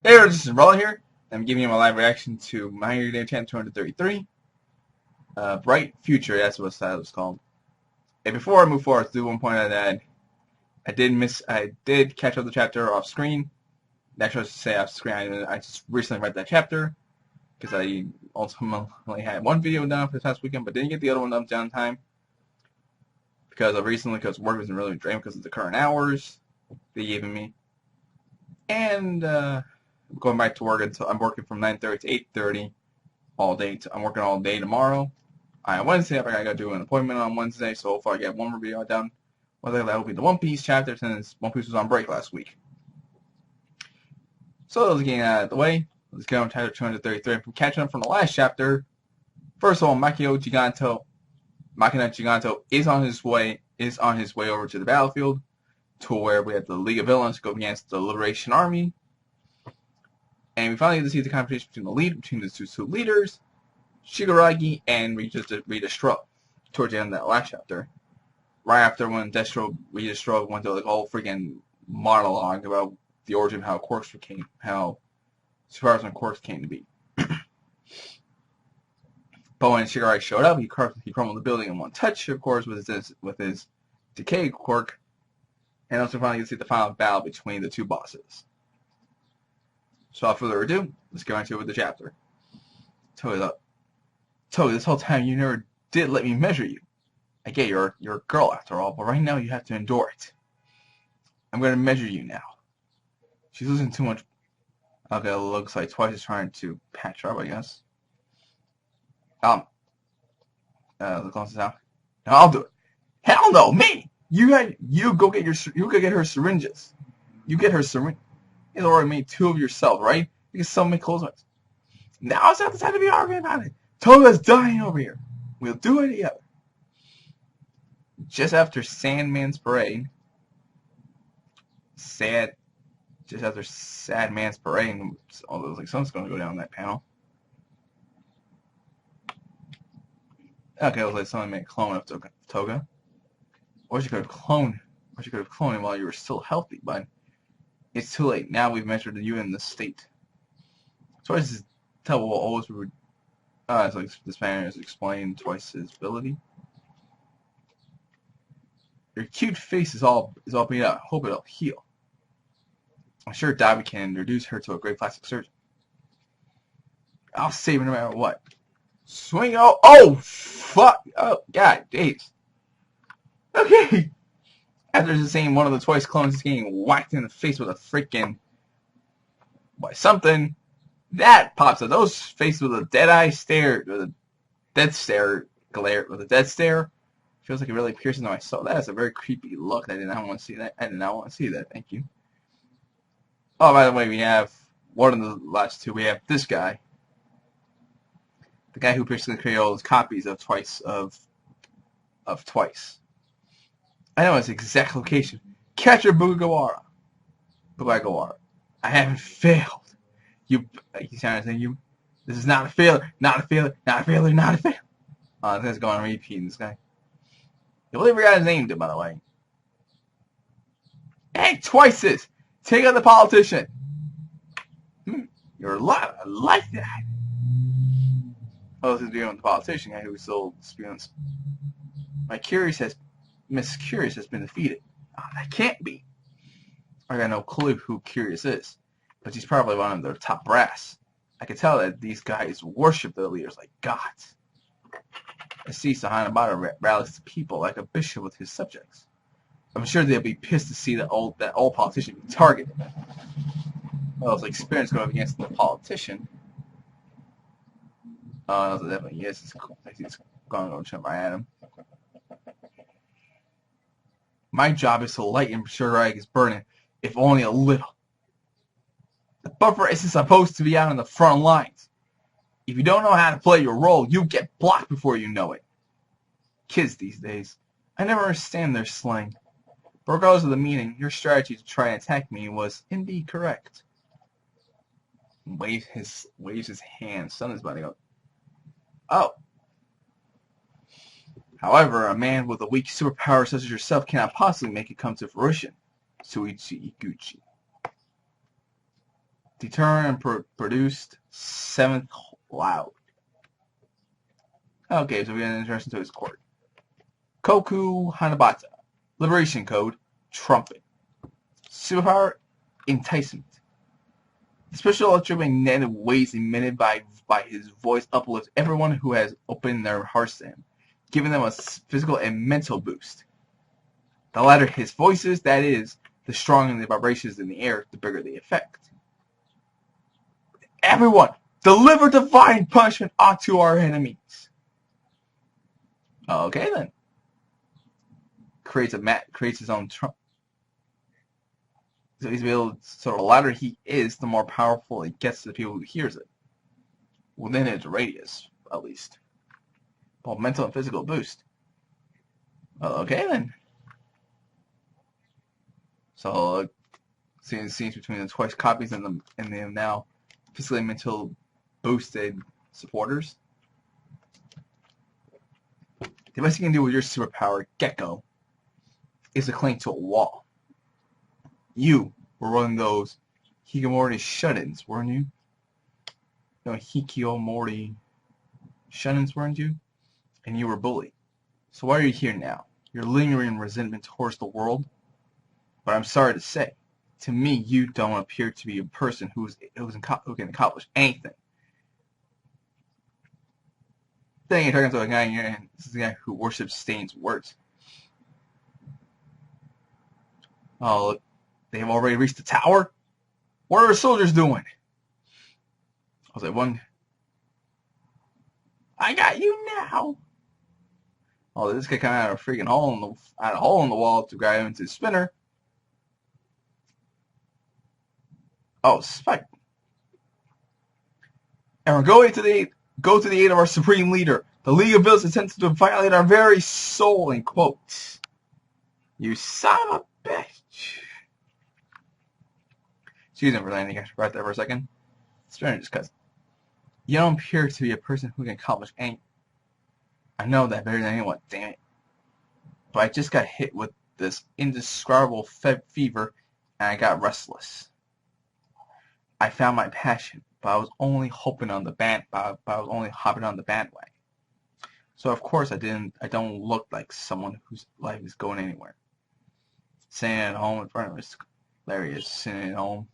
Hey, this is Rolla here. I'm giving you my live reaction to My Hero Academia 233. Bright Future, that's what the title is called. And before I move forward, I do want to point out that I did catch up the chapter off screen. Actually, I should say off screen. I just recently read that chapter because I ultimately had one video done for this past weekend, but didn't get the other one done in time because work wasn't really drained because of the current hours they gave me. And going back to work until I'm working from 9:30 to 8:30 all day. I'm working all day tomorrow. On Wednesday, I gotta do an appointment on Wednesday, so hopefully I get one review done. Whether that will be the One Piece chapter, since One Piece was on break last week. So those getting out of the way. Let's get on to chapter 233. From catching up from the last chapter, first of all, Makina Giganto is on his way over to the battlefield, to where we have the League of Villains go against the Liberation Army. And we finally get to see the competition between the two leaders, Shigaraki and Rita Strub, towards the end of that last chapter. Right after when Rita Strub went to like a whole freaking monologue about the origin of how Superpowers and Quarks came to be. But when Shigaraki showed up, he crumbled the building in one touch, of course, with his decay quirk, and also finally get to see the final battle between the two bosses. So without further ado, let's get into it with the chapter. Toei, this whole time you never did let me measure you. I get you're a girl after all, but right now you have to endure it. I'm going to measure you now. She's losing too much. Okay, it looks like Twice is trying to patch her up, I guess. The closest out. No, I'll do it. Hell no, me! You go get her syringes. You get her syringe. You've already made two of yourself, right? You can still make clothes. Now it's not the time to be arguing about it. Toga's dying over here. We'll do it together. Just after Sandman's parade, Sad Man's parade, although it looks like something's going to go down that panel. Okay, it was like someone made a clone of Toga. Or you could have cloned him while you were still healthy, but it's too late. Now we've measured you in the state. Twice's tell will always be. It's like the Spaniards explained Twice's ability. Your cute face is all beat up. Hope it'll heal. I'm sure Dabi can introduce her to a great plastic surgeon. I'll save her no matter what. Swing! Oh, fuck! Oh, god, days. Okay. After just saying one of the Twice clones is getting whacked in the face with a freaking something, that pops up. Those faces with a dead stare feels like it really pierces into my soul. That is a very creepy look. I did not want to see that. Thank you. Oh, by the way, we have one of the last two. We have this guy, the guy who basically created all those copies of Twice Twice. I know his exact location. Catcher Bugawara. I haven't failed. He's trying to say this is not a failure. Not a failure. Not a failure. Not a failure. This guy's going on repeat. This guy. You believe we got his name, by the way. Hey, Twices! Take out the politician. You're a lot. I like that. Oh, this is dealing with the politician guy who still spewing. Miss Curious has been defeated. Oh, that can't be. I got no clue who Curious is, but he's probably one of their top brass. I can tell that these guys worship their leaders like gods. I see Sahanabata rallies the people like a bishop with his subjects. I'm sure they'll be pissed to see that old politician be targeted. Well, it's like experience going up against the politician. Oh, that's definitely yes. It's cool. I see it's going to jump right at him. My job is to lighten Shigaraki is burning, if only a little. The buffer isn't supposed to be out on the front lines. If you don't know how to play your role, you get blocked before you know it. Kids these days, I never understand their slang. But regardless of the meaning, your strategy to try and attack me was indeed correct. Waves his hand. Sun is about to go. Oh. However, a man with a weak superpower such as yourself cannot possibly make it come to fruition. Suichi Iguchi. determined and produced 7th Cloud. Okay, so we get an introduction to his court. Koku Hanabata. Liberation Code, Trumpet. Superpower, Enticement. The special electromagnetic waves emitted by his voice uplifts everyone who has opened their hearts to him, giving them a physical and mental boost. The louder his voices, that is, the stronger the vibrations in the air, the bigger the effect. Everyone, deliver divine punishment onto our enemies. Okay then. Creates his own trump. So he's able. So the louder he is, the more powerful it gets to the people who hears it. Within its radius, at least. Both mental and physical boost. Okay then. So seeing the scenes between the twice copies and the now physically and mental boosted supporters. The best you can do with your superpower, Gecko, is to cling to a wall. You were one of those Hikikomori shut-ins, weren't you? No, Hikikomori shut-ins, weren't you? And you were bullied. So why are you here now? You're lingering resentment towards the world? But I'm sorry to say, to me, you don't appear to be a person who can accomplish anything. Then you're talking to a guy, and this is the guy who worships Stain's words. Oh, look, they have already reached the tower? What are the soldiers doing? I was like, one. I got you now. Oh, this guy came out of a freaking hole in the wall to grab him into the spinner. Oh, Spike. And we're going to go to the aid of our supreme leader. The League of Villains attempts to violate our very soul, in quotes. You son of a bitch. Excuse me for letting you guys right there for a second. Spinner just cuts. You don't appear to be a person who can accomplish anything. I know that better than anyone, damn it. But I just got hit with this indescribable fever, and I got restless. I found my passion, but I was only hopping on the bandwagon. So of course I don't look like someone whose life is going anywhere. Sitting at home in front of his Larry is sitting at home,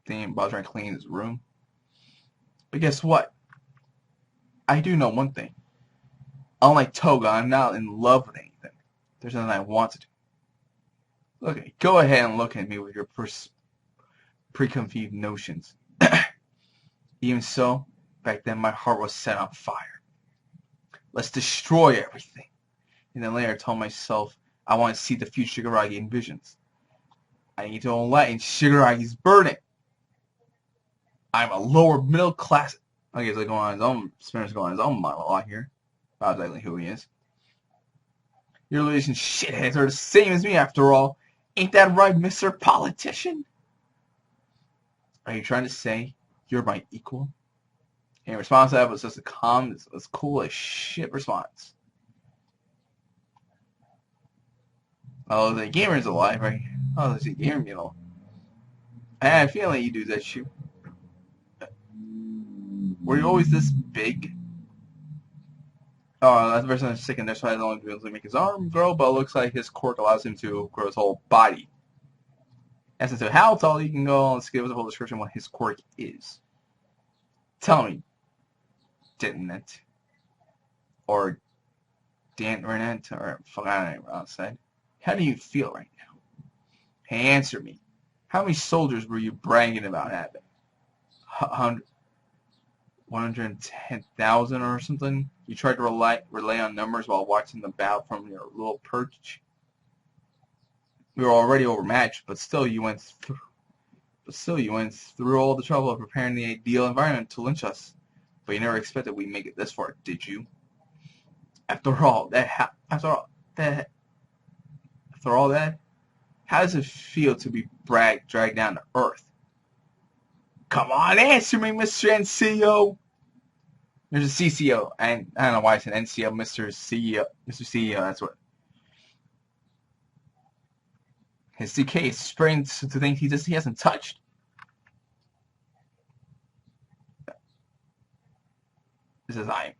thinking about trying to clean his room. But guess what? I do know one thing. Unlike Toga, I'm not in love with anything. There's nothing I want to do. Okay, go ahead and look at me with your preconceived notions. Even so, back then my heart was set on fire. Let's destroy everything. And then later I told myself I want to see the future Shigaraki envisions. I need to enlighten Shigaraki's burden. I'm a lower middle class. Okay, so going on his own, Spinner's going on his own monologue here. Not exactly who he is. Your religion shitheads are the same as me after all. Ain't that right, Mr. Politician? Are you trying to say you're my equal? And in response to that was just a calm, as cool as shit response. Oh, the gamer's alive, right? Oh, there's a gamer, you know. I had a feeling you do that shit. Were you always this big? Oh, that person is sick and that's why he's only able to make his arm grow, but it looks like his quirk allows him to grow his whole body. As to how tall he can go, let's give us a whole description of what his quirk is. Tell me, didn't it? Or didn't Renette? Or fuck, I don't know what I said. How do you feel right now? Hey, answer me. How many soldiers were you bragging about having? 110,000 or something? You tried to rely on numbers while watching the battle from your little perch? We were already overmatched, but still you went through all the trouble of preparing the ideal environment to lynch us. But you never expected we'd make it this far, did you? After all that, how does it feel to be dragged down to earth? Come on, answer me, Mr. NCO. There's a CCO, and I don't know why I said NCO, Mr. CEO. Mr. CEO, that's what. His CK is sprained to think he hasn't touched. This is I.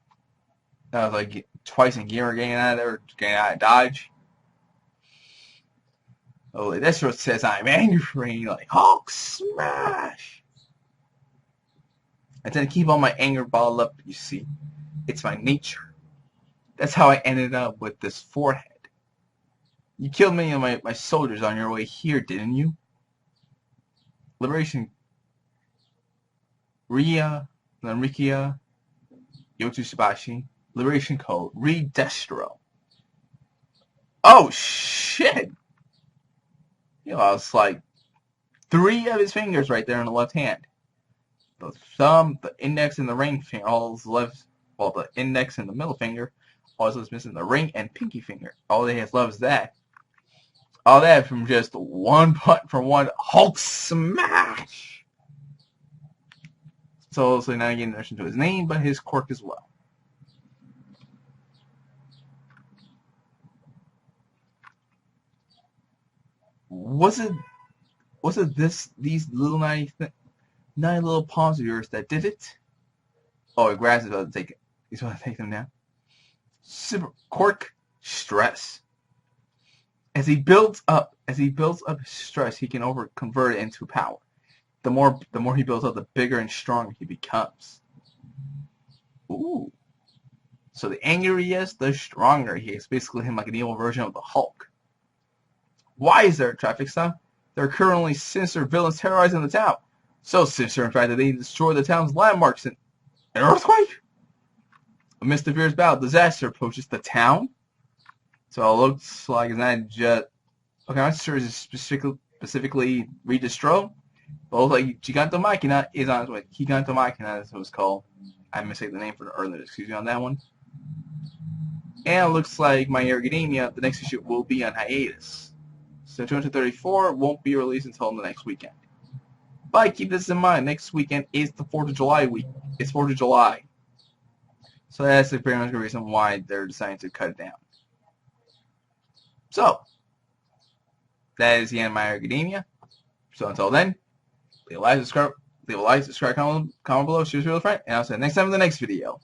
That was like twice in gear getting out of there, getting out of dodge. Oh, this what says I'm angry, like Hulk smash. I tend to keep all my anger bottled up, you see. It's my nature. That's how I ended up with this forehead. You killed many of my soldiers on your way here, didn't you? Liberation Ria, Lanrikia, Yotsubashi, Liberation Code, read Destro. Oh shit! You know, it's like 3 of his fingers right there on the left hand. The thumb, the index, and the ring finger, all is left, well, the index and the middle finger, also is missing the ring and pinky finger. All he has left is that. All that from just one putt from one Hulk smash. So now you get in addition to his name, but his quirk as well. Was it these little 9 little paws of yours that did it? Oh, Grass is about to take it. He's about to take them now. Super quirk stress. As he builds up his stress, he can convert it into power. The more he builds up, the bigger and stronger he becomes. Ooh. So the angrier he is, the stronger he is. Basically him like an evil version of the Hulk. Why is there a traffic stop? There are currently sinister villains terrorizing the town. So sinister, in fact, that they destroy the town's landmarks in an earthquake? Amidst the fierce battle, disaster approaches the town. So it looks like it's not just... Okay, I'm not sure it's specifically Redestro. But it looks like Giganto Machina is on its way. Giganto Machina is what it's called. I mistake the name for the earlier. Excuse me on that one. And it looks like My Hero Academia, the next issue, will be on hiatus. So 234 won't be released until the next weekend. But keep this in mind, next weekend is the 4th of July week. It's 4th of July. So that's pretty much the reason why they're deciding to cut it down. So, that is the end of My Hero Academia. So until then, leave a like, subscribe, comment below, share with a friend, and I'll see you next time in the next video.